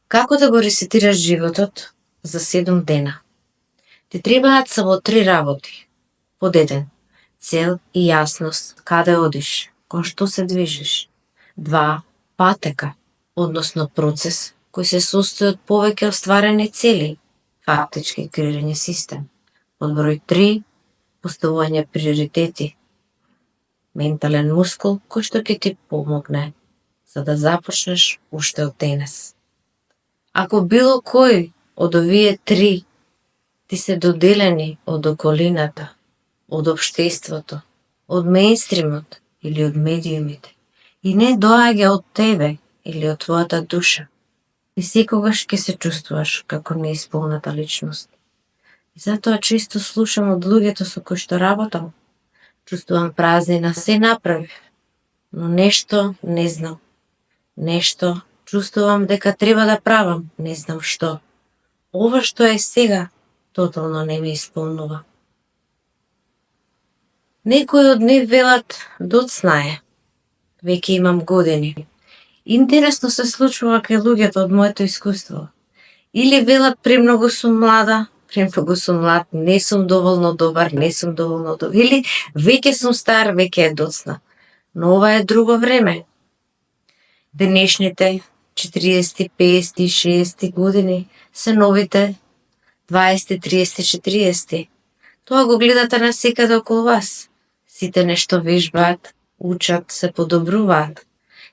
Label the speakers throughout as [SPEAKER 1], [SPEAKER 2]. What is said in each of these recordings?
[SPEAKER 1] Како да го ресетираш животот за 7 дена? Ти требаат само 3 работи. Под 1. Цел и јасност, каде одиш, кон што се движиш. 2. Патека, односно процес кој се состои од повеќе остварени цели, фактички креирање систем. Под број 3. Поставување приоритети, ментален мускул кој што ќе ти помогне за да започнеш уште од денес. Ако било кој од овие 3 ти се доделени од околината, од општеството, од мејнстримот или од медиумите и не доаѓа од тебе или од твојата душа, ти секогаш ќе се чувствуваш како неисполната личност. И затоа често слушам од луѓето со кои што работам, чувствувам празнина, се направив, но нешто не знам. Нешто чувствувам дека треба да правам, не знам што. Ова што е сега, тотално не ме исполнува. Некои од нив велат, доцна е, веќе имам години. Интересно се случува кај луѓето од моето искуство. Или велат премногу сум млада, премногу сум млад, не сум доволно добар, не сум доволно добар. Или веќе сум стар, веќе е доцна. Но ова е друго време. Денешните 40, 50, 60 години се новите 20, 30, 40. Тоа го гледате насекаде околу вас. Сите нешто вежбаат, учат, се подобруваат,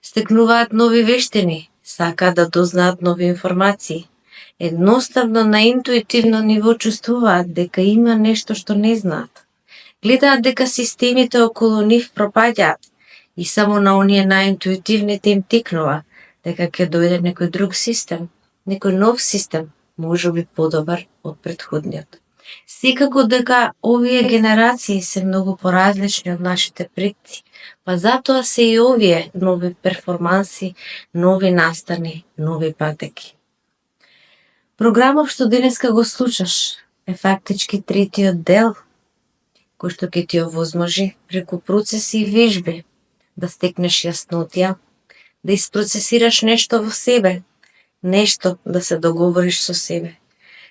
[SPEAKER 1] стекнуваат нови вештини, сакаат да дознаат нови информации. Едноставно на интуитивно ниво чувствуваат дека има нешто што не знаат. Гледаат дека системите околу нив пропаѓаат и само на оние најинтуитивните им текнува дека ќе дојде некој друг систем, некој нов систем, можеби подобар од претходниот. Секако дека овие генерации се многу поразлични од нашите предци, па затоа се и овие нови перформанси, нови настани, нови патеки. Програмов што денеска го слушаш е фактички третиот дел, кој што ќе ти овозможи преку процеси и вежби да стекнеш јаснотија, да испроцесираш нешто во себе, нешто да се договориш со себе.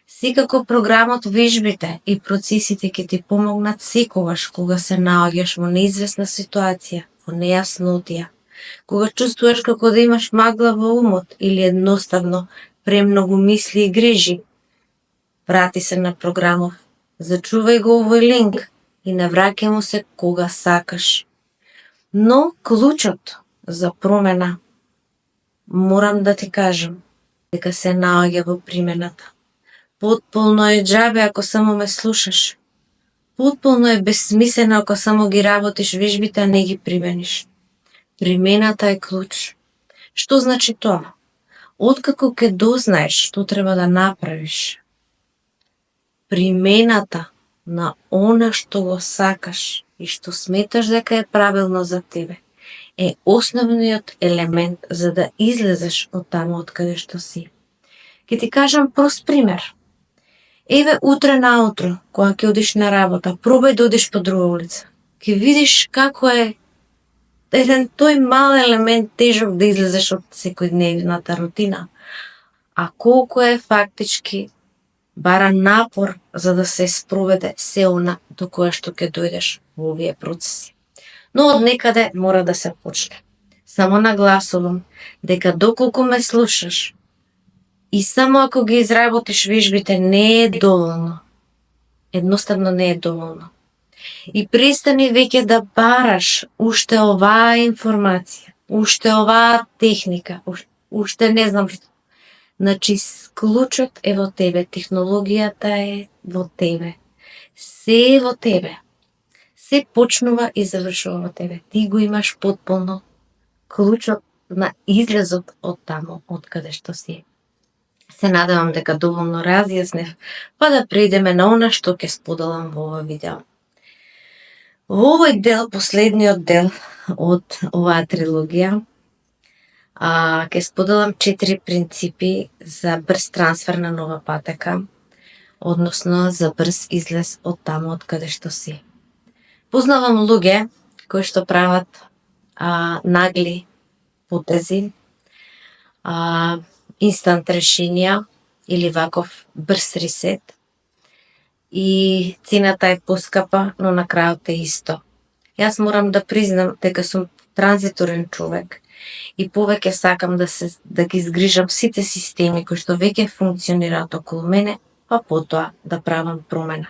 [SPEAKER 1] Секако програмот, вежбите и процесите ќе ти помогнат секогаш кога се наоѓаш во неизвестна ситуација, во нејаснотија, кога чувствуваш како да имаш магла во умот или едноставно премногу мисли и грижи. Врати се на програмов, зачувај го овој линк и навраќај му се кога сакаш. Но клучот за промена, морам да ти кажам, дека се наоѓа во примената. Потполно е џабе ако само ме слушаш. Потполно е безсмислено ако само ги работиш вежбите, а не ги примениш. Примената е клуч. Што значи тоа? Откако ќе дознаеш што треба да направиш, примената на она што го сакаш и што сметаш дека е правилно за тебе, е основниот елемент за да излезеш од таму од каде што си. Ќе ти кажам прост пример. Еве утре наутро, кога ќе одиш на работа, пробај да одиш по друга улица. Ќе видиш како е еден тој мал елемент тежок да излезеш од секојдневната рутина, а колку е фактички бара напор за да се спроведе се она до кое што ќе дојдеш во овие процеси. Но од некаде мора да се почне. Само нагласувам дека доколку ме слушаш и само ако ги изработиш вежбите не е доволно. Едноставно не е доволно. И престани веќе да бараш уште оваа информација, уште оваа техника, уште не знам што. Значи, клучот е во тебе, технологијата е во тебе, се е во тебе. Се почнува и завршува во тебе. Ти го имаш потполно клучот на излезот од таму, од каде што си. Се надевам дека доволно разјаснев, па да преидеме на она што ќе споделам во ова видео. Во овој дел, последниот дел од оваа трилогија, ќе споделам 4 принципи за брз трансфер на нова патека, односно за брз излез од таму од каде што си. Познавам луѓе кои што прават нагли потези, инстант решенија или ваков брз ресет и цената е поскапа, но на крајот е исто. Јас морам да признам дека сум транзиторен човек и повеќе сакам да ги згрижам сите системи кои што веќе функционираат околу мене, па потоа да правам промена.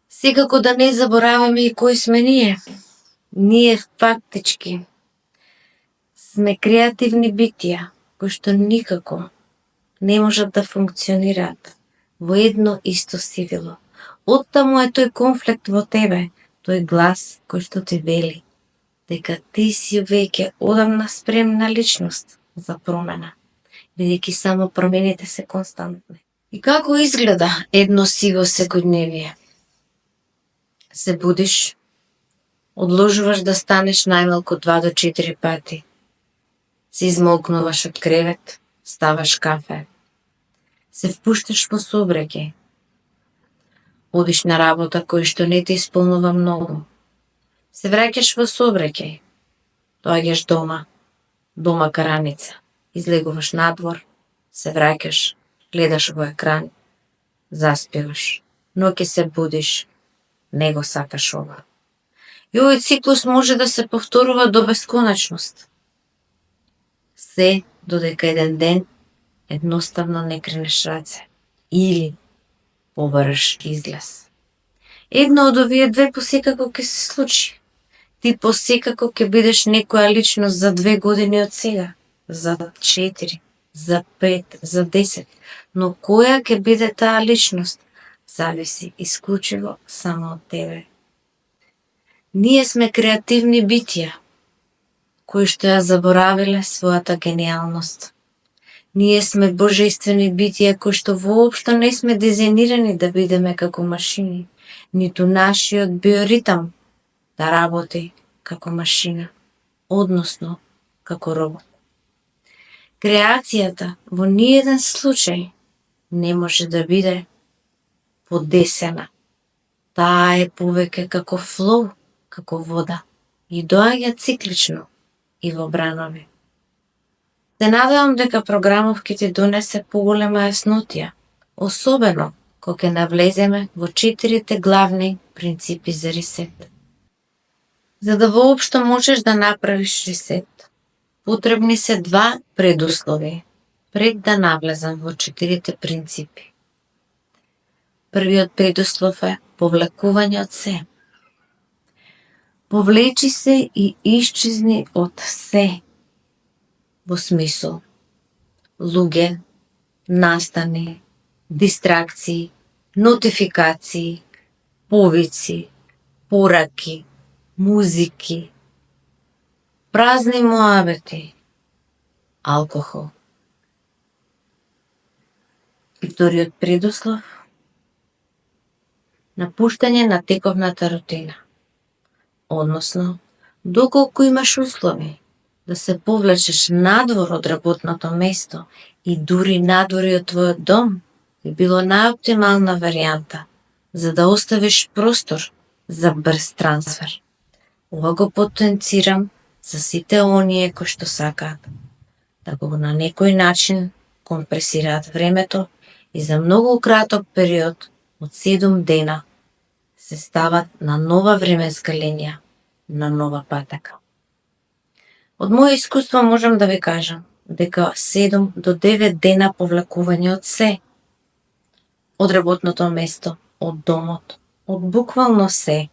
[SPEAKER 1] Секако да не забораваме и кои сме ние. Ние фактички сме креативни битија кои што никако не можат да функционираат во едно исто сивило. Оттаму е тој конфликт во тебе, тој глас кој што ти вели дека ти си веќе одамна спремна личност за промена, бидејќи само промените се константни. И како изгледа едно сиво секојдневие? Се будиш, одложуваш да станеш најмалку 2 до 4 пати. Се измолкнуваш од кревет, ставаш кафе. Се впушташ во сообраќај. Одиш на работа кој што не те исполнува многу. Се враќаш во сообраќај. Доаѓаш дома караница. Излегуваш надвор, се враќаш, гледаш во екран, заспиваш. Ноќе се будиш, не го сакаш ова. И овој циклус може да се повторува до бесконачност. Се додека еден ден едноставно не кренеш раце или побараш излез. Едно од овие две посекако ќе се случи. Ти посекако ќе бидеш некоја личност за 2 години од сега, за 4, за 5, за 10, но која ќе биде таа личност зависи исклучиво само од тебе. Ние сме креативни битија кои што ја заборавиле својата гениалност. Ние сме божествени битија кои што воопшто не сме дизајнирани да бидеме како машини, ниту нашиот биоритам да работи како машина, односно како робот. Креацијата во ниеден случај не може да биде подесена. Таа е повеќе како флоу, како вода и доаѓа циклично и во бранови. Се надевам дека програмов ќе ти донесе поголема јаснотија, особено кога ќе навлеземе во 4 главни принципи за ресет. За да воопшто можеш да направиш ресет, потребни се 2 предуслови пред да навлезам во 4 принципи. Првиот предуслов е повлекување од се. Повлечи се и исчезни од се, во смисол луѓе, настани, дистракции, нотификации, повици, пораки, музики, празни муабети, алкохол. И вториот предуслов напуштање на тековната рутина. Односно, доколку имаш услови да се повлечеш надвор од работното место и дури надвор од твојот дом, би било најоптимална варијанта за да оставиш простор за брз трансфер. Ова го потенцирам за сите оние кои што сакаат да го на некој начин компресираат времето и за многу краток период од 7 дена се стават на нова временска линија, на нова патека. Од моје искуство можам да ви кажам дека 7 до 9 дена повлекување од се, од работното место, од домот, од буквално се,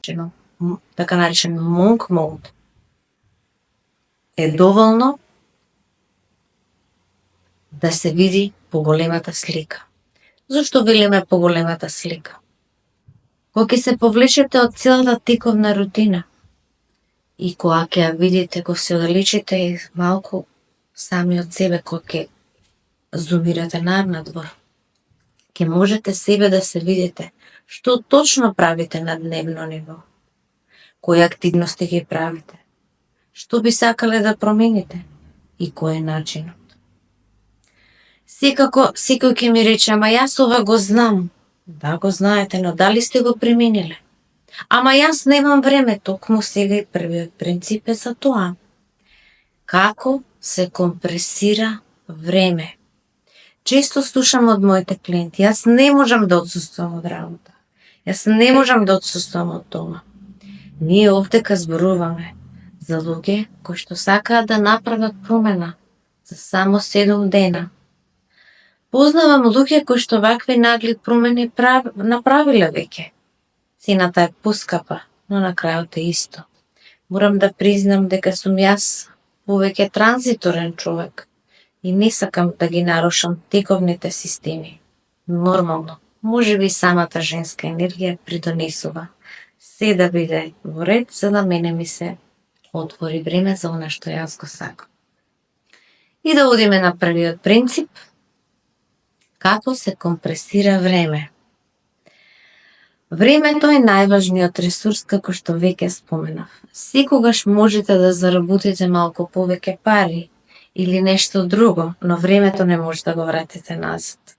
[SPEAKER 1] така наречен monk mode, е доволно да се види поголемата слика. Зошто велиме поголемата слика? Кога ќе се повлечете од целата тековна рутина и кога ќе ја видите, кога се оддалечите и малку сами од себе, кога ќе зумирате надвор, ќе можете себе да се видите што точно правите на дневно ниво, кои активности ги правите, што би сакале да промените и кој е начинот. Секако, секој ќе ми рече, ама јас ова го знам. Да, го знаете, но дали сте го примениле? Ама јас немам време, токму сега и првиот принцип е за тоа. Како се компресира време. Често слушам од моите клиенти, јас не можам да отсуствам од работа. Јас не можам да отсуствам од дома. Ние овдека зборуваме за луѓе кои што сакаат да направат промена за само 7 дена. Познавам луѓе кои што вакви нагли промени направиле веќе. Цената е поскапа, но на крајот е исто. Морам да признам дека сум јас повеќе транзиторен човек и не сакам да ги нарушам тековните системи. Нормално, можеби самата женска енергија придонесува се да биде во ред, за да мене ми се отвори време за она што јас го сакам. И да одиме на првиот принцип, како се компресира време. Времето е најважниот ресурс, како што веќе споменав. Секогаш можете да заработите малку повеќе пари или нешто друго, но времето не може да го вратите назад.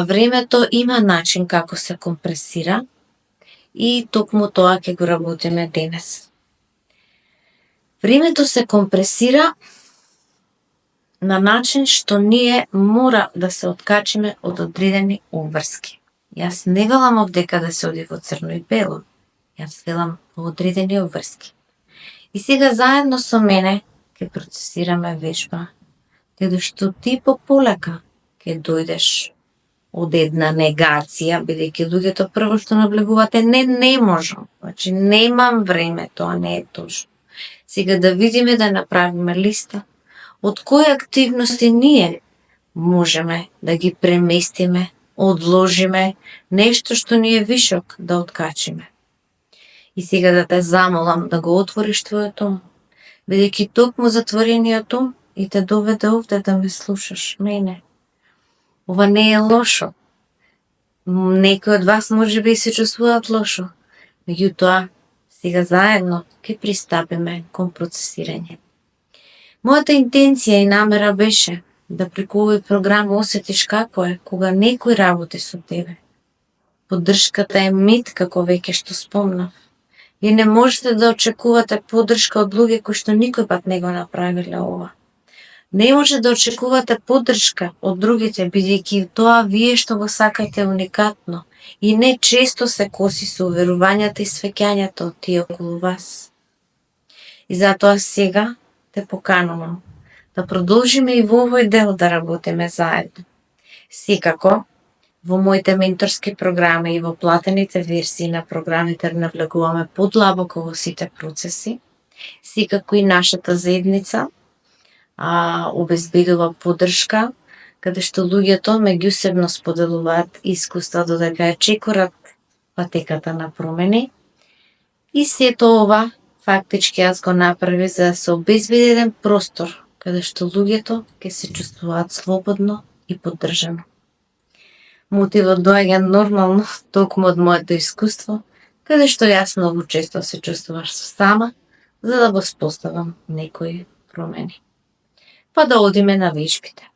[SPEAKER 1] Времето има начин како се компресира и токму тоа ќе го работиме денес. Времето се компресира на начин што ние мора да се откачиме од одредени обврски. Јас не велам овдека да се оди во црно и бело. Јас велам во одредени обврски. И сега заедно со мене ќе процесираме вежба, каде што ти полека ќе дојдеш од една негација, бидејќи луѓето прво што наблегувате не можам, значи немам време, тоа не е точно. Сега да видиме да направиме листа од кои активности ние можеме да ги преместиме, одложиме, нешто што ни е вишок да откачиме. И сега да те замолам да го отвориш твојот ум, бидејќи токму затворениот ум и те доведе овде да ме слушаш, мене. Ова не е лошо. Некои од вас може би се чувствуваат лошо, меѓутоа сега заедно ќе пристапиме кон процесирање. Мојата интенција и намера беше да преку овој програм осетиш како е кога некој работи со тебе. Поддршката е мит, како веќе што спомнав. Вие не можете да очекувате поддршка од луѓе кои што никој пат не го направиле ова. Не може да очекувате поддршка од другите, бидејќи тоа вие што го сакате уникатно и не често се коси со уверувањата и свеќањата од тие околу вас. И затоа сега те поканувам да продолжиме и во овој дел да работиме заедно. Секако, во моите менторски програми и во платените версии на програмите навлегуваме подлабоко во сите процеси. Секако и нашата заедница обезбедува поддршка, каде што луѓето меѓусебно споделуваат искуства додека ја чекорат патеката на промени. И сето ова фактички јас го направи за да се обезбеди еден простор каде што луѓето ќе се чувствуваат слободно и поддржано. Мотивот доаѓа нормално токму од моето искуство, каде што јас многу често се чувствуваш сама за да воспоставам некои промени. Па да одиме на вежбите.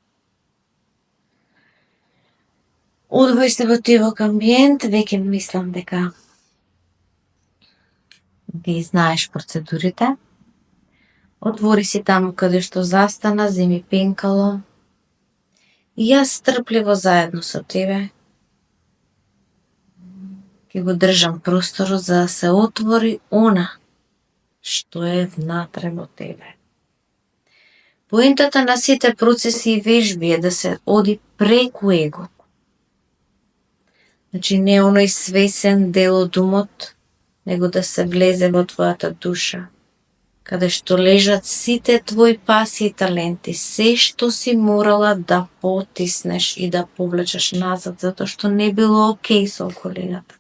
[SPEAKER 1] Одвој се во тивок амбиент, веќе мислам дека ги знаеш процедурите. Отвори си таму каде што застана, земи пенкало и јас трпливо заедно со тебе ќе го држам просторот за да се отвори она што е внатре во тебе. Поентата на сите процеси и вежби е да се оди преку егото. Значи не оној свесен дел од умот, него да се влезе во твојата душа, каде што лежат сите твои паси и таленти, се што си морала да потиснеш и да повлечеш назад, затоа што не било окей со околината.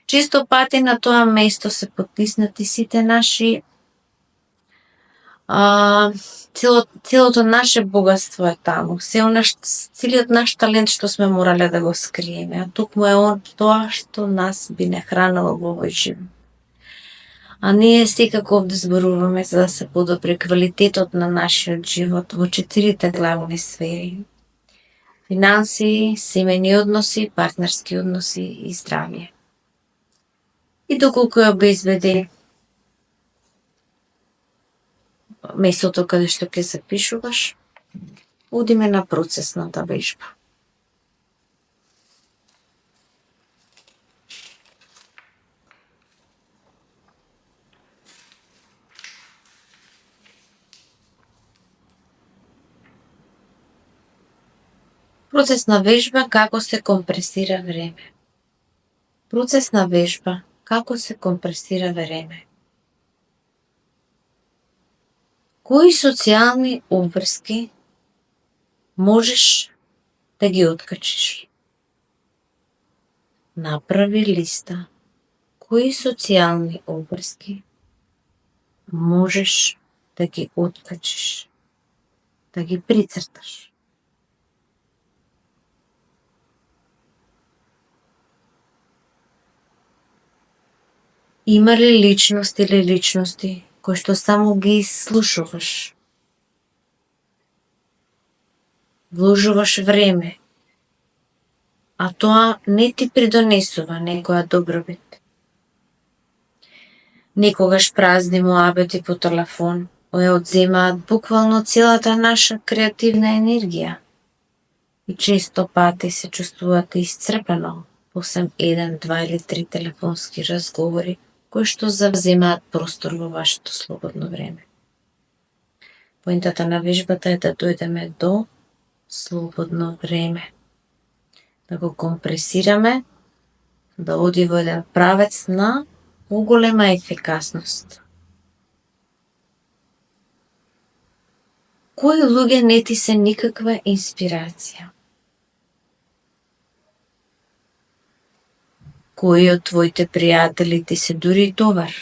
[SPEAKER 1] Често пати на тоа место се потиснати сите наши целото наше богатство е таму, целиот наш талент што сме морале да го скриеме, а токму е тоа што нас би не хранело во овој живот. А ние секако овде зборуваме за да се подобри квалитетот на нашиот живот во 4 главни сфери: финанси, семејни односи, партнерски односи и здравје. И доколку ја обезбеди местото каде што ќе запишуваш, одиме на процесната вежба. Процесна вежба како се компресира време. Процесна вежба како се компресира време. Кои социјални обврски можеш да ги откачиш? Направи листа кои социјални обврски можеш да ги откачиш, да ги прицрташ. Има ли личност или личности кои што само ги слушуваш? Вложуваш време, а тоа не ти придонесува некоја добробит. Некогаш празни муабети по телефон ја одземаат буквално целата наша креативна енергија и често пати се чувствувате исцрпено после 1, 2 или 3 телефонски разговори кои што завземаат простор во вашето слободно време. Поентата на вежбата е да дојдеме до слободно време, да го компресираме, да оди во еден правец на поголема ефикасност. Кои луѓе не ти се никаква инспирација? Кои од твоите пријатели ти се дури товар?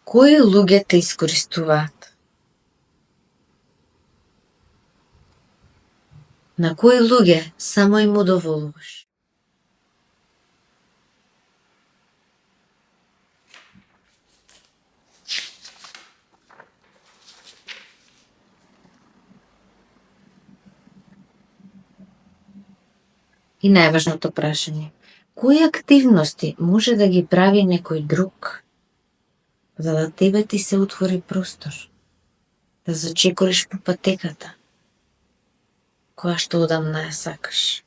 [SPEAKER 1] Кои луѓе те искористуваат? На кои луѓе само им удоволуваш? И најважното прашање, кои активности може да ги прави некој друг, за да тебе ти се отвори простор, да зачекориш по патеката, која што одамна ја сакаш,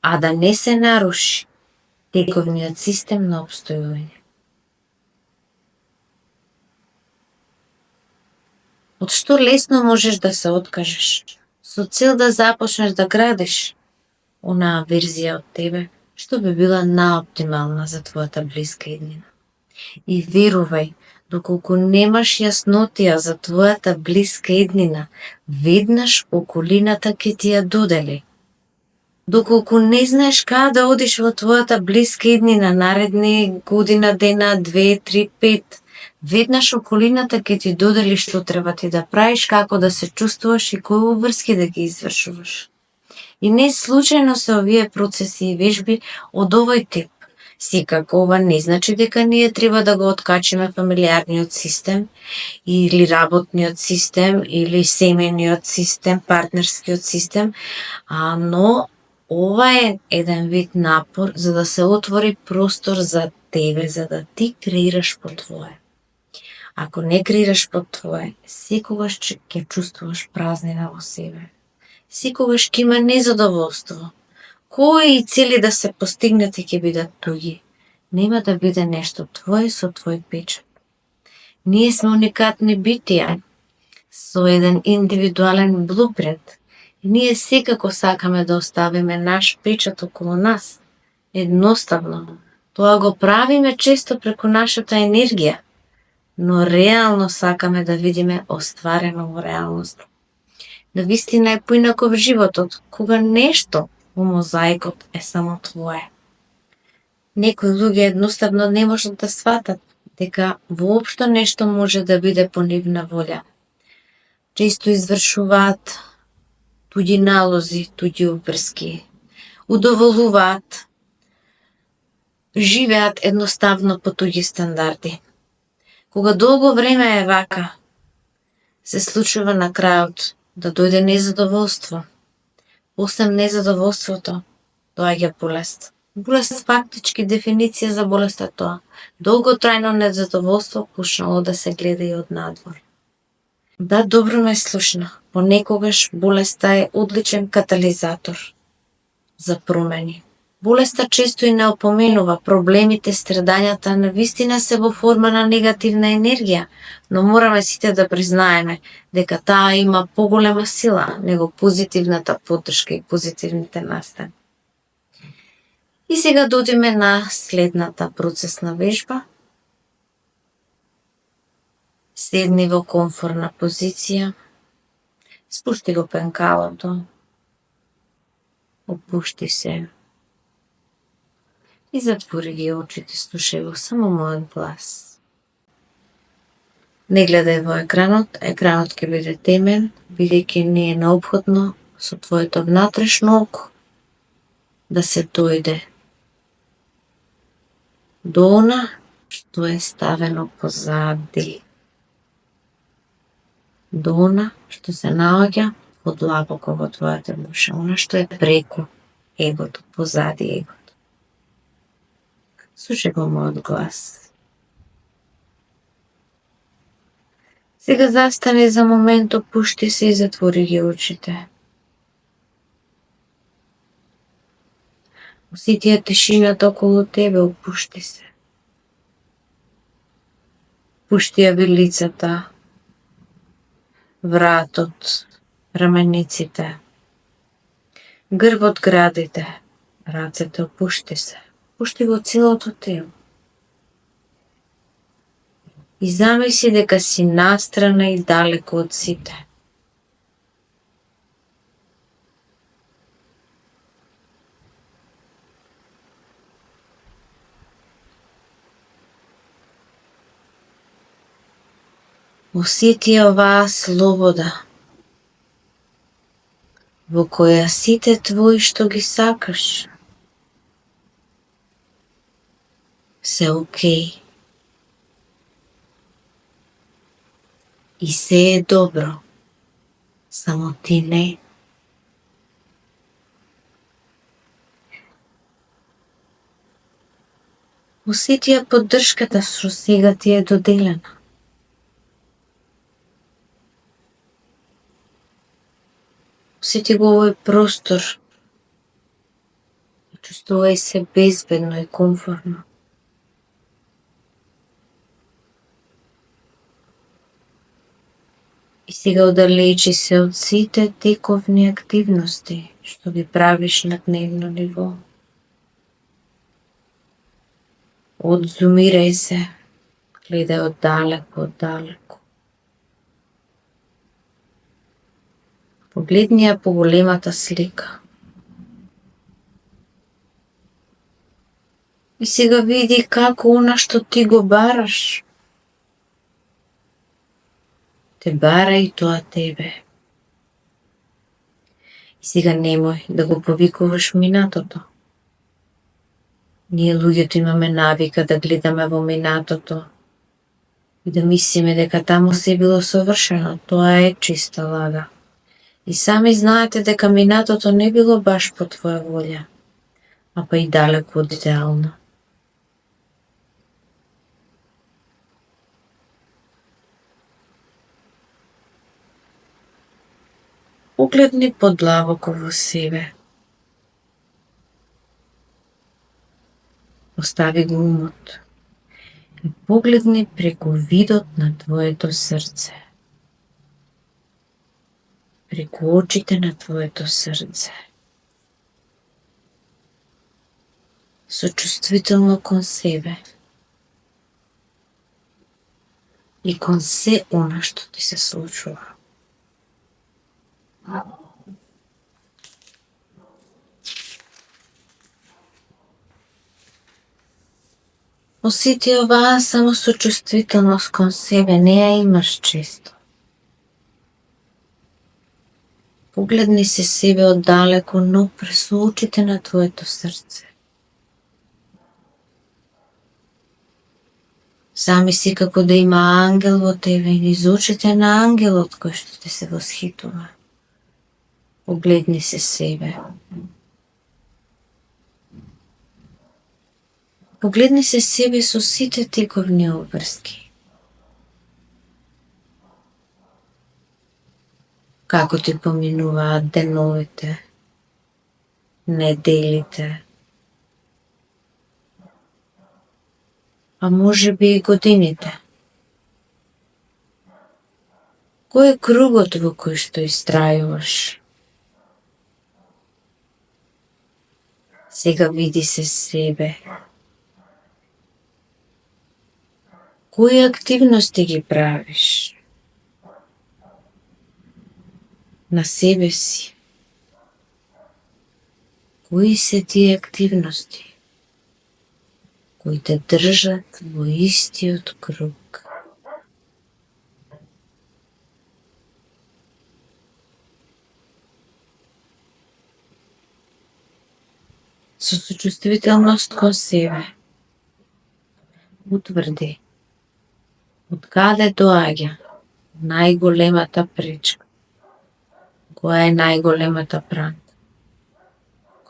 [SPEAKER 1] а да не се наруши тековниот систем на опстојување. Од што лесно можеш да се откажеш, со цел да започнеш да градиш онаа верзија од тебе, што би била наоптимална за твојата блиска иднина. И верувај, доколку немаш јаснотија за твојата блиска иднина, веднаш околината ќе ти ја додели. Доколку не знаеш каде да одиш во твојата блиска иднина, наредни година, дена, 2, 3, 5, веднаш околината ќе ти додели што треба ти да правиш, како да се чувствуваш и кои обврски да ги извршуваш. И не случајно се овие процеси и вежби од овој тип. Секако ова не значи дека ние треба да го откачиме фамилиарниот систем или работниот систем или семејниот систем, партнерскиот систем, но ова е еден вид напор за да се отвори простор за тебе, за да ти креираш по твое. Ако не креираш по твое, секогаш ќе чувствуваш празнина во себе. Секогаш ќе има незадоволство. Кои цели да се постигнете ќе бидат туги. Нема да биде нешто твое со твој печат. Ние сме уникатни битија со еден индивидуален блупринт. И ние секако сакаме да оставиме наш печат околу нас. Едноставно, тоа го правиме често преку нашата енергија, но реално сакаме да видиме остварено во реалност. На вистина е поинаков животот, кога нешто во мозаикот е само твое. Некои луѓе едноставно не можат да сватат дека воопшто нешто може да биде по нивна волја. Често извршуваат туѓи налози, туѓи обврски, удоволуваат, живеат едноставно по туѓи стандарди. Кога долго време е вака, се случува на крајот да дојде незадоволство, Осем незадоволството, доаѓа болест. Болест фактички дефиниција за болест е тоа. Долготрајно незадоволство почнало да се гледа и од надвор. Да, добро ме слушна. Понекогаш болеста е одличен катализатор за промени. Болеста често и не опоменува проблемите, страдањата на вистина се во форма на негативна енергија, но мораме сите да признаеме дека таа има поголема сила него позитивната поддршка и позитивните настани. И сега додиме на следната процесна вежба. Седни во комфорна позиција, спушти го пенкалото, опушти се и затвори ги очите, слушај го само мојот глас. Не гледај во екранот ќе биде темен, бидејќи не е неопходно со твоето внатрешно око да се дојде до она што е ставено позади, до она што се наоѓа подлабоко во твојата душа, она што е преку егото, позади егото. Слушај го мојот глас. Сега застани за момент, опушти се и затвори ги очите. Осети ја тишината околу тебе, опушти се. Пушти ја вилицата, вратот, рамениците, грбот, градите, рацете, опушти се. Пушти го целото тело. И замисли дека си настрана и далеко од сите. Осети оваа слобода во која сите твои што ги сакаш се окей. И се е добро, само ти не. Осети ја поддршката што сега ти е доделена. Осети го овој простор. Чувствувај се безбедно и комфортно. И сега оддалечи се од сите тековни активности што ги правиш на дневно ниво. Одзумирај се, гледај оддалеку. Погледни ја по големата слика. И сега види како она што ти го бараш те бара и тоа тебе. И сега немој да го повикуваш минатото. Ние луѓето имаме навика да гледаме во минатото и да мислиме дека таму се било совршено. Тоа е чиста лага. И сами знаете дека минатото не било баш по твоја волја, а па и далеку од идеално. Погледни подлабоко во себе. Остави го умот и погледни преку видот на твоето срце. Преку очите на твоето срце. Сочувствително кон себе. И кон се она што ти се случува. Осети оваа само сочувствителност кон себе, не ја имаш често. Погледни се себе оддалеку, но през очите на твоето срце. Замисли како да има ангел во тебе и низ очите на ангелот кој што те се восхитува. Огледни се себе. Погледни се себе со сите тековни обврски. Како ти поминуваат деновите, неделите, а може би и годините. Кој е кругот во кој што истрајуваш? Сега види се себе. Кои активности ги правиш? На себе си. Кои се тие активности кои те држат во истиот круг? Со сочувствителност кон себе утврди од каде доаѓа најголемата пречка, која е најголемата пранка,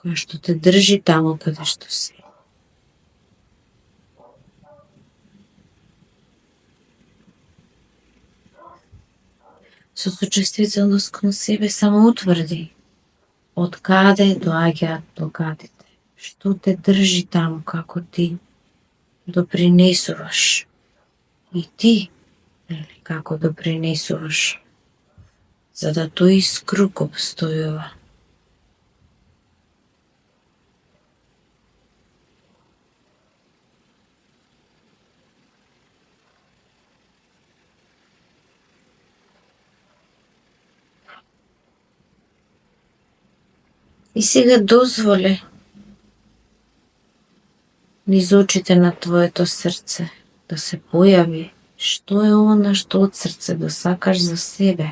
[SPEAKER 1] која што те држи таму каде што си. Со сочувствителност кон себе само утврди од каде доаѓаат блокадите, што те држи таму како ти допринесуваш и ти како допринесуваш за да тој искруг обстојува. И сега дозволи низ очите на твоето срце да се појави што е она што од срце да сакаш за себе.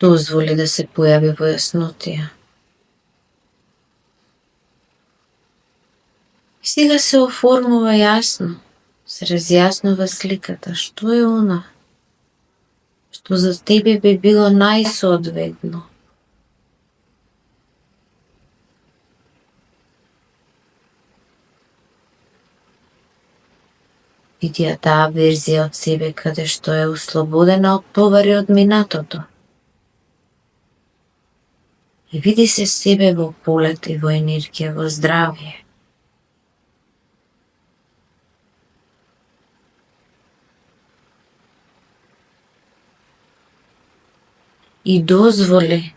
[SPEAKER 1] Дозволи да се појави во јаснотија. И сега се оформува јасно, се разјаснува сликата што е она што за тебе би било најсоодветно. Види ја таа верзија од себе каде што е ослободена од товари од минатото. И види се себе во полет и во енергија, во здравје. И дозволи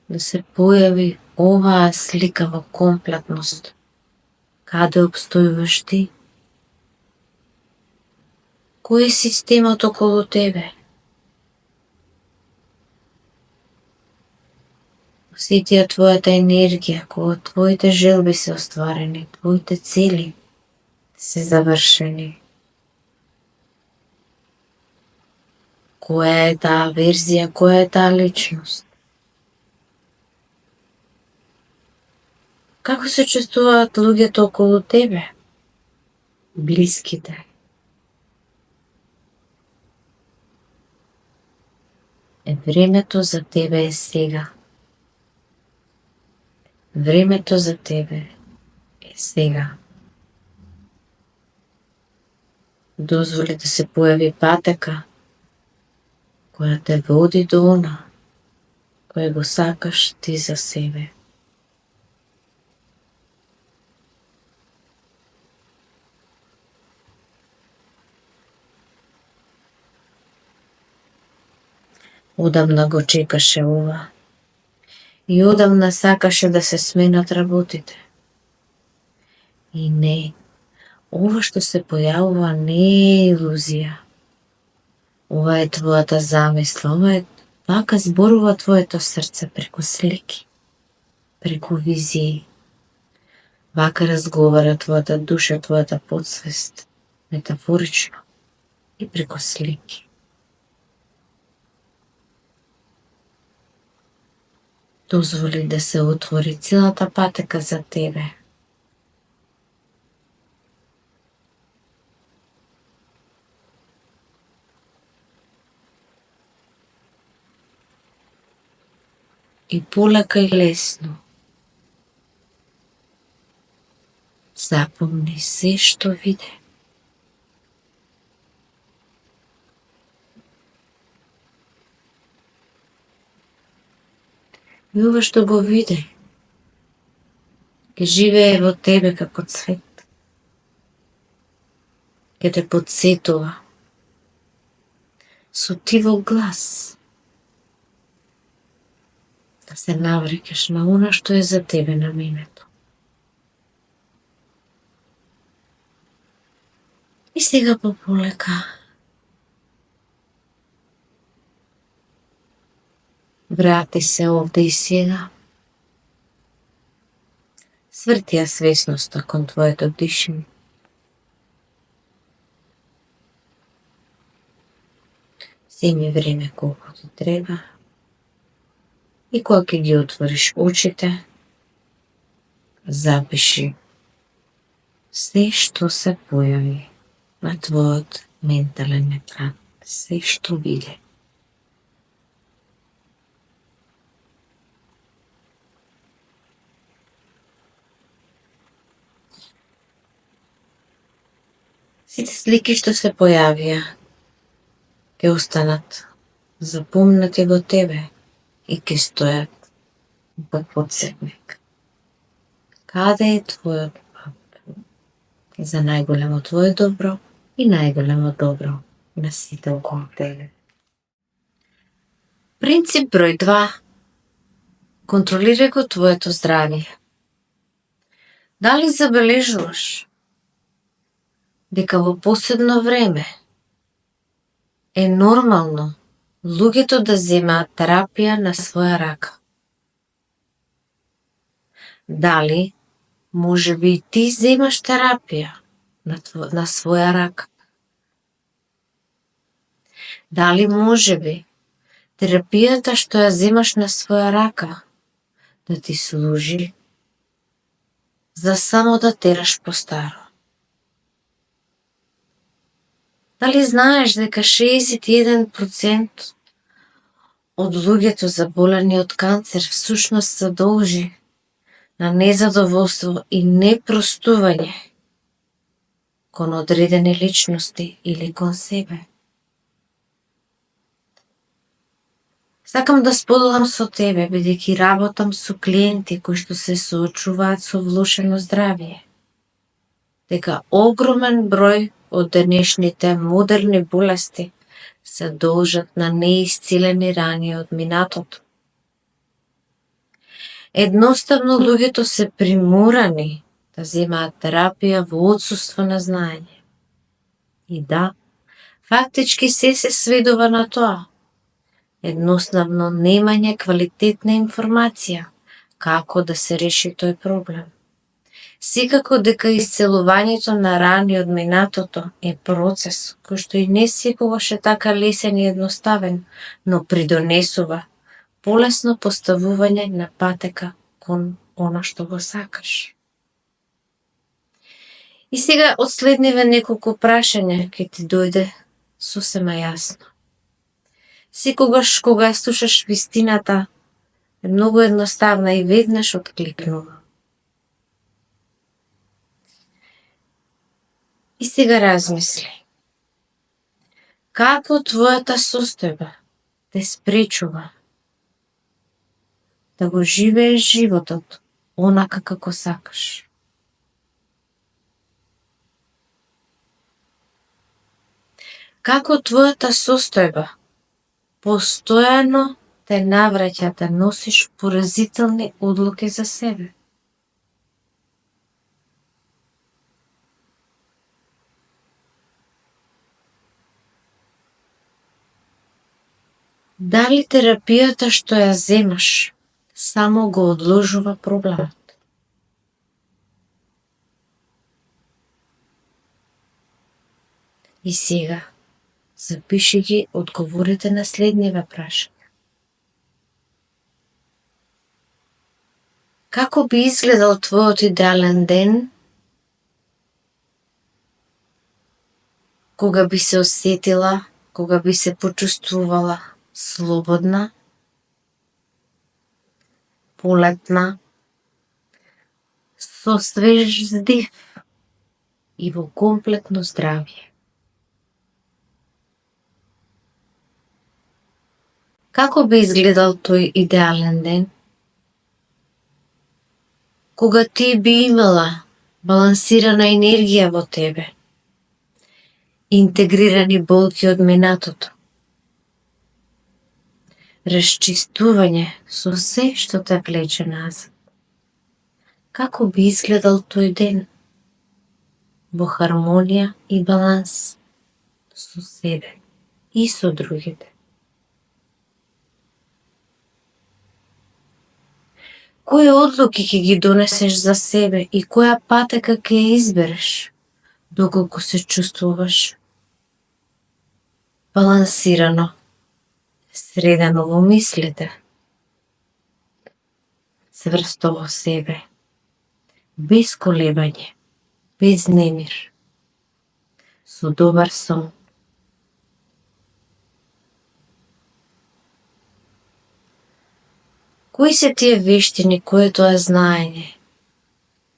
[SPEAKER 1] да се појави оваа слика во комплетност, каде обстојуваш ти, кој е системот околу тебе. Осети ја твојата енергија, кога твоите желби се остварени, твоите цели се завршени. Која е таа верзија, која е таа личност? Како се чувствуваат луѓето околу тебе? Блиските. Времето за тебе е сега. Времето за тебе е сега. Дозволи да се појави патека која те води до она кој го сакаш ти за себе. Одамна го чекаше ова и одамна сакаше да се сменат работите. И не, ова што се појавува не е илузија. Ова е твојата замисла, ова е така зборува твоето срце преку слики, преку визии. Вака разговара твојата душа, твојата подсвест, метафорично и преку слики. Дозволи да се отвори целата патека за тебе. и полека и лесно. Запомни се што виде. И ова што го виде, ќе живее во тебе како цвет. Ќе те подсетува со тивол глас да се наврекаш на она што е за тебе наменето. И сега пополека врати се овде и сега. Сврти ја свесноста кон твоето дишење. Земи време колку ти треба и кога ќе ги отвориш очите, запиши се што се појави на твојот ментален екран, се што виде. Сите слики што се појавија ќе останат запомнати во тебе и ќе стојат под подсетник. Каде е твојот пат за најголемо твое добро и најголемо добро на сите околу тебе. Принцип број 2. Контролирај го твоето здравје. Дали забележуваш дека во последно време е нормално луѓето да земаат терапија на своја рака? Дали може би и ти земаш терапија на своја рака? Дали може би терапијата што ја земаш на своја рака да ти служи за само да тераш по старо? Дали знаеш дека 61% од луѓето заболени од канцер всушност се должи на незадоволство и непростување кон одредени личности или кон себе? Сакам да споделам со тебе, бидејќи работам со клиенти кои што се соочуваат со влошено здравје, дека огромен број од денешните модерни болести се должат на неисцелени рани од минатото. Едноставно луѓето се приморани да земаат терапија во отсуство на знаење. И да, фактички се сведува на тоа. Едноставно немање квалитетна информација како да се реши тој проблем. Секако дека исцелувањето на рани од минатото е процес кој што и не секогаш е така лесен и едноставен, но придонесува полесно поставување на патека кон она што го сакаш. И сега од следниве неколку прашања ќе ти дојде сосема јасно. Секогаш кога ја слушаш вистината е многу едноставна и веднаш откликнува. И сега размисли. Како твојата состојба те спречува да го живееш животот онака како сакаш? Како твојата состојба постојано те навраќа да носиш поразителни одлуки за себе? Дали терапијата што ја земаш само го одложува проблемот? И сега запиши ги одговорите на следниве прашања. Како би изгледал твојот идеален ден кога би се осетила, кога би се почувствувала слободна, полетна, со свеж здив и во комплетно здравје. Како би изгледал тој идеален ден? Кога ти би имала балансирана енергија во тебе, интегрирани болки од минатото, расчистување со се што те влече назад. Како би изгледал тој ден? Во хармонија и баланс со себе и со другите. Кои одлуки ќе ги донесеш за себе и која патека ќе ја избереш доколку се чувствуваш балансирано, средено во мислите, цврсто во себе, без колебање, без немир, со добар сон. Кои се тие вештини, кое тоа знаење,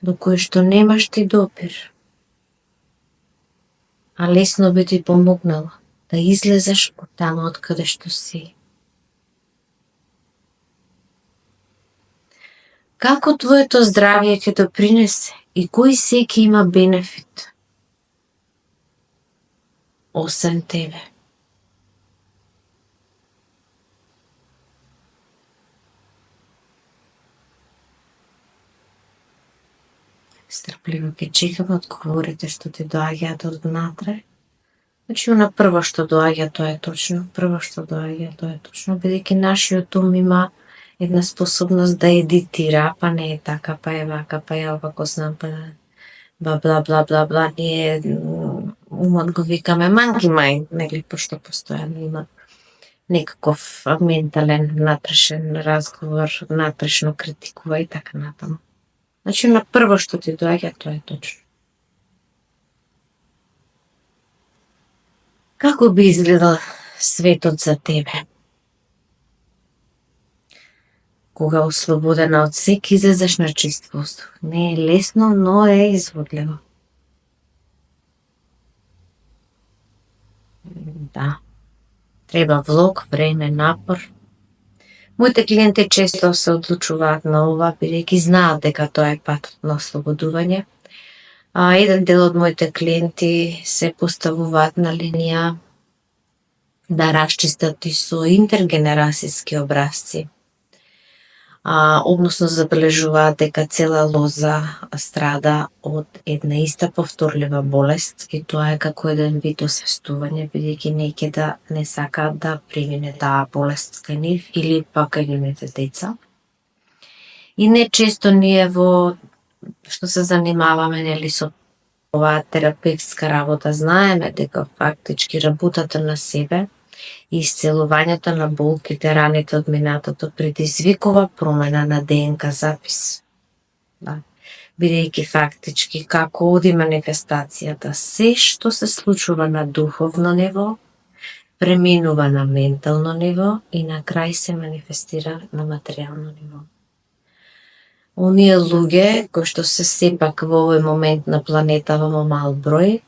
[SPEAKER 1] до кое што немаш ти допир, а лесно би ти помогнало да излезеш од таму од каде што си? Како твоето здравје ќе допринесе и кој се ќе има бенефит освен тебе? Стрпливо ќе чекам одговорите што ти доаѓаат од внатре. Значи, она прво што доаѓа, тоа е точно. Прво што доаѓа, тоа е точно, бидејќи нашиот ум има една способност да едитира, па не е така, па е вака, па е овако знам, па бла бла бла бла бла. Ние умот го викаме monkey mind, нели, пошто постојано има некаков ментален внатрешен разговор, внатрешно критикува и така натаму. Значи, на прво што ти доаѓа, тоа е точно. Како би изгледал светот за тебе? Кога ослободена од сек излезеш на чист воздух. Не е лесно, но е изводливо. Да. Треба влог, време, напор. Моите клиенти често се одлучуваат на ова, бидејќи знаат дека тоа е патот на ослободување. А еден дел од моите клиенти се поставуваат на линија да расчистат и со интергенерасиски образци. Односно забележуваат дека цела лоза страда од една иста повторлива болест и тоа е како еден вид освестување, бидејќи неќе да не сакаат да премине таа болест кај нив или пак кај нивните деца. И не често ние во што се занимаваме, нели, со оваа терапевтска работа, знаеме дека фактички работата на себе и исцелувањето на болките, раните од минатото предизвикува промена на ДНК запис. Да. Бидејќи фактички како оди манифестацијата, се што се случува на духовно ниво, преминува на ментално ниво и на крај се манифестира на материјално ниво. Оние луѓе кои што се сепак во овој момент на планетава во мал број,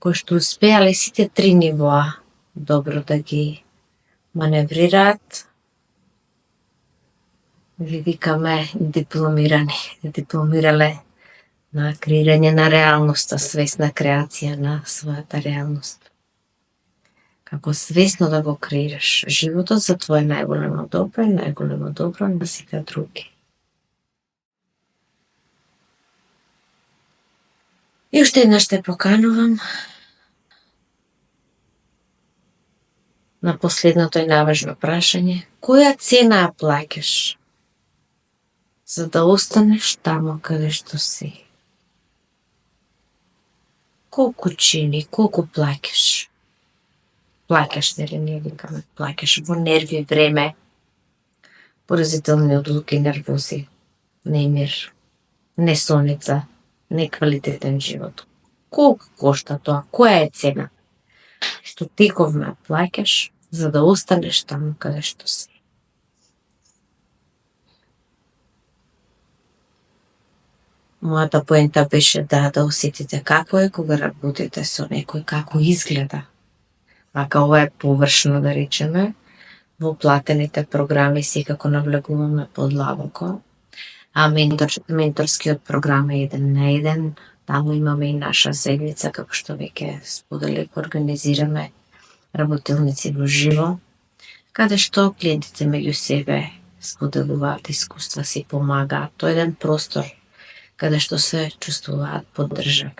[SPEAKER 1] кои што успеале сите три нивоа добро да ги маневрираат, ги викаме дипломирале на креирање на реалноста, свесна креација на својата реалност. Како свесно да го креираш животот за твое најголемо добро и најголемо добро на сите други. И уште еднаш те поканувам на последното и наважно прашање. Која цена ја плаќаш за да останеш таму каде што си? Колку чини, колку плаќаш? Плаќаш, нели, ние викаме, плаќаш во нерви, време, поразителни одлуки, нервози, немир, несоница, неквалитетен живот. Колку кошта тоа? Која е цена што тековна плаќаш за да останеш таму каде што си? Мојата поента беше да осетите како е кога работите со некој, како изгледа. Вака ова е површно да речеме. Во платените програми секако навлегуваме подлабоко, а менторскиот програм е 1 на 1. Таму имаме и наша седница, како што веќе споделив, организираме работилници во живо, каде што клиентите меѓу себе споделуваат искуства, си помагаат. Тоа е еден простор каде што се чувствуваат поддржани.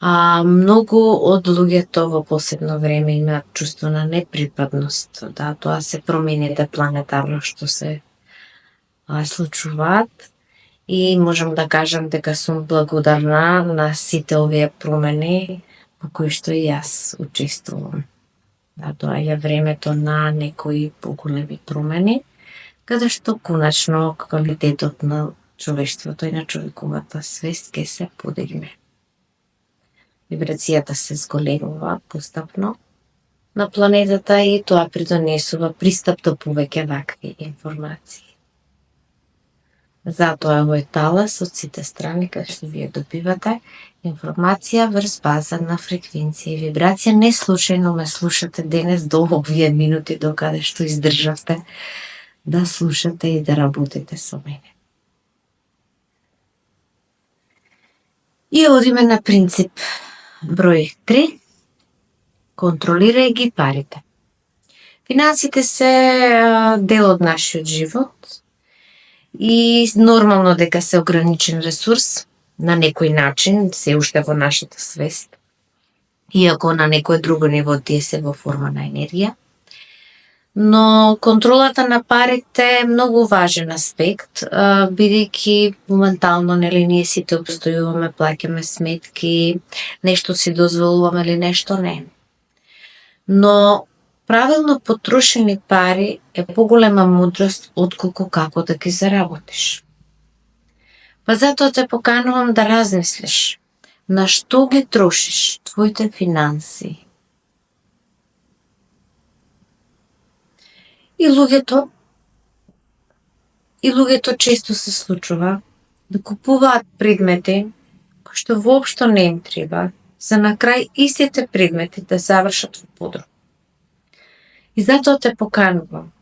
[SPEAKER 1] Многу од луѓето во последно време имаат чувство на неприпадност. Да, тоа се промените планетарно што се случуваат и можам да кажам дека сум благодарна на сите овие промени во кои што и јас учествувам. Да, доаѓа времето на некои поголеми промени, каде што конечно квалитетот на човештвото и на човековата свест ќе се подигне. Вибрацијата се зголемува постапно на планетата и тоа придонесува пристап до повеќе вакви информации. Затоа овој талас од сите страни каде што вие добивате информација врз база на фреквенција и вибрација. Не случајно ме слушате денес до овие минути докаде што издржавте да слушате и да работите со мене. И одиме на принцип број 3. Контролирај ги парите. Финансите се дел од нашиот живот и нормално дека се ограничен ресурс на некој начин, се уште во нашата свест, иако на некој друго ниво тие се во форма на енергија. Но контролата на парите е многу важен аспект, бидејќи моментално ние сите обстојуваме, плаќаме сметки, нешто си дозволуваме или нешто не. Но правилно потрошени пари е поголема мудрост отколку како да ги заработиш. Па затоа те поканувам да размислиш на што ги трошиш твоите финанси. И луѓето често се случува да купуваат предмети кои што воопшто не им треба, за на крај истите предмети да завршат во подрум. И затоа те поканувам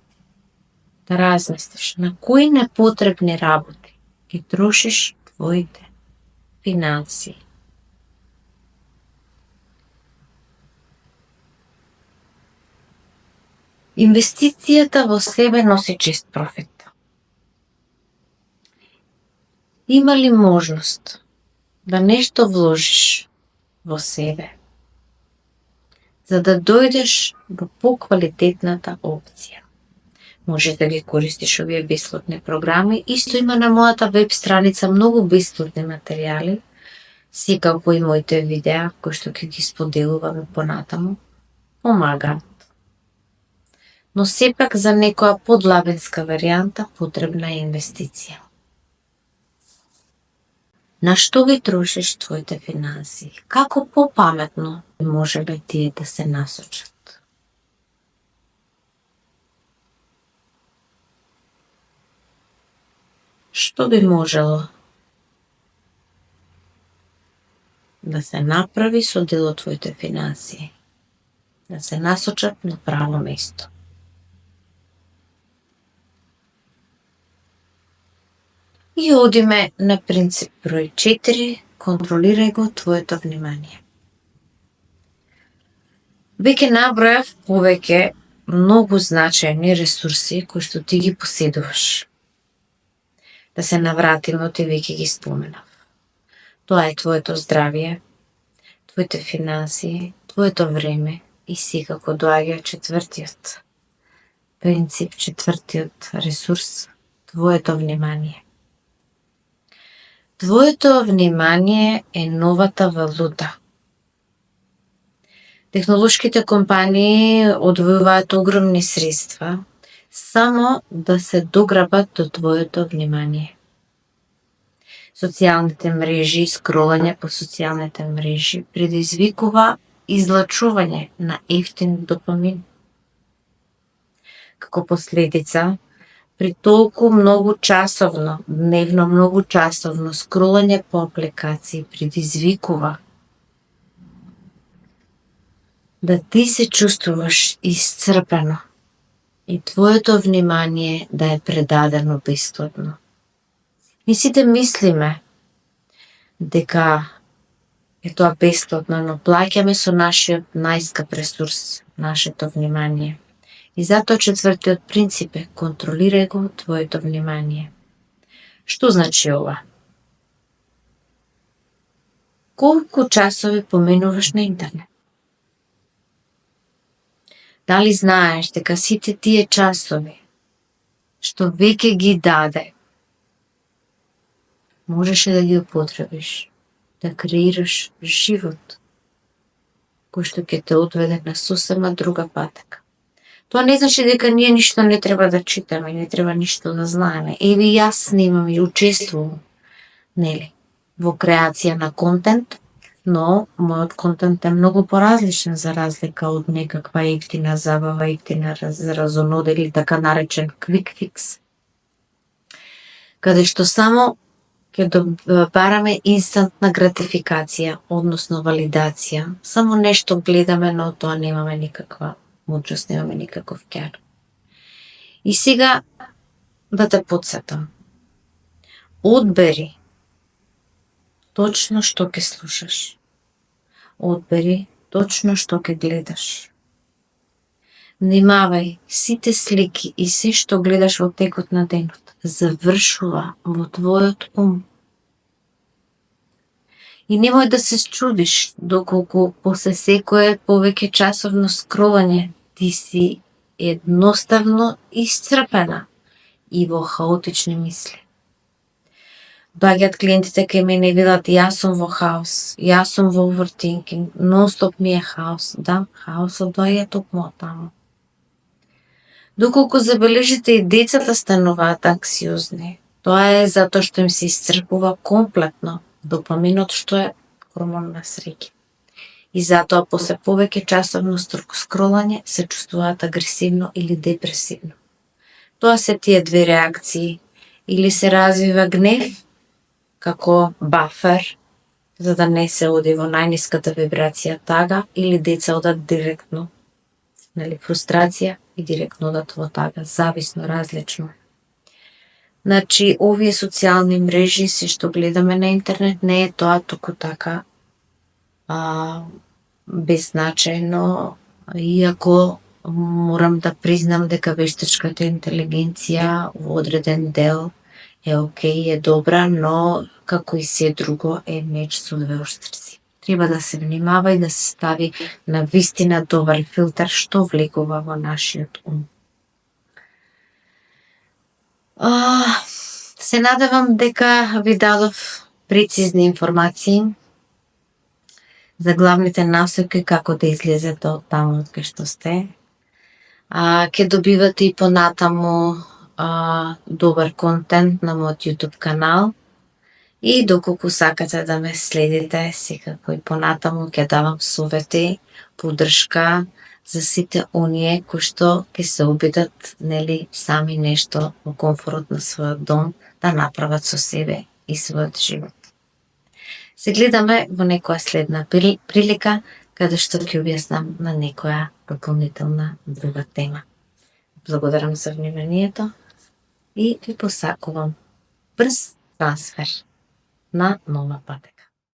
[SPEAKER 1] да размислиш на кои непотребни работи ги трошиш твоите финанси. Инвестицијата во себе носи чест профит. Има ли можност да нешто вложиш во себе, за да дојдеш до поквалитетната опција? Можеш да ги користиш овие бесплатни програми. Исто има на мојата веб страница многу бесплатни материјали, секако и моите видеа кои што ќе ги споделуваме понатаму, помагаат. Но сепак за некоја подлабинска варијанта потребна е инвестиција. На што ги трошиш твоите финанси? Како попаметно може би тие да се насочат? Што би можело да се направи со дел од твоите финанси? Да се насочат на право место. И одиме на принцип број 4. Контролирај го твоето внимание. Веќе набројав повеќе многу значајни ресурси кои што ти ги поседуваш. Да се навратиме, ти веќе ги споменав. Тоа е твоето здравје, твоите финанси, твоето време и секако доаѓа четвртиот принцип, четвртиот ресурс, твоето внимание. Твоето внимание е новата валута. Технолошките компании одвојуваат огромни средства само да се дограбат до твоето внимание. Социјалните мрежи, скролање по социјалните мрежи предизвикува излачување на ефтин допамин. Како последица, При толку многу часовно, дневно многу часовно скролање по апликации предизвикува да ти се чувствуваш исцрпено и твоето внимание да е предадено бесплатно. Ние сите мислиме дека е тоа бесплатно, но плаќаме со нашиот најскап ресурс, нашето внимание. И затоа четвртиот принцип е контролирај го твоето внимание. Што значи ова? Колку часови поменуваш на интернет? Дали знаеш дека сите тие часови што веќе ги даде, можеше да ги употребиш, да креираш живот кој што ќе те одведе на сосема друга патека. Тоа не значи дека ние ништо не треба да читаме, не треба ништо да знаеме. Еви јас снимам и учествувам, нели, во креација на контент, но мојот контент е многу поразличен за разлика од некаква ефтина забава, ефтина разонод или така наречен quick fix, каде што само ќе бараме инстантна гратификација, односно валидација. Само нешто гледаме, но тоа немаме никаква мудрост, немаме никаков кер. И сега да те подсетам. Одбери точно што ќе слушаш. Одбери точно што ќе гледаш. Внимавај, сите слики и се што гледаш во текот на денот завршува во твојот ум. И немој да се чудиш доколку после секое повеќе часовно скролање ти си едноставно исцрпена и во хаотични мисли. Доаѓаат клиентите кај мене и велат јас сум во хаос, јас сум во overthinking, нон-стоп ми е хаос. Да, хаосот доаѓа токму од таму. Доколку забележите и децата стануваат анксиозни, тоа е затоа што им се исцрпува комплетно допаминот, што е хормон на среќа. И затоа после повеќе часовно скролање се чувствуваат агресивно или депресивно. Тоа се тие две реакции. Или се развива гнев како бафер, за да не се оди во најниската вибрација тага, или деца одат директно, нели, фрустрација и директно одат во тага, зависно, различно. Значи, овие социјални мрежи, се што гледаме на интернет, не е тоа туку така беззначајно, иако морам да признам дека вештачката интелигенција во одреден дел е окей, е добра, но како и се друго е меч со две острици. Треба да се внимава и да се стави на вистина добар филтер што влегува во нашиот ум. Се надевам дека ви дадов прецизни информации за главните насоки како да излезете од таму од кај што сте. Ќе добивате и понатаму добар контент на мојот YouTube канал и доколку сакате да ме следите, секако и понатаму ќе давам совети, поддршка за сите оние кои што ќе се обидат, нели, сами нешто во комфорот на својот дом да направат со себе и својот живот. Се гледаме во некоја следна прилика каде што ќе објаснам на некоја дополнителна друга тема. Благодарам за вниманието и ви посакувам брз трансфер на нова патека.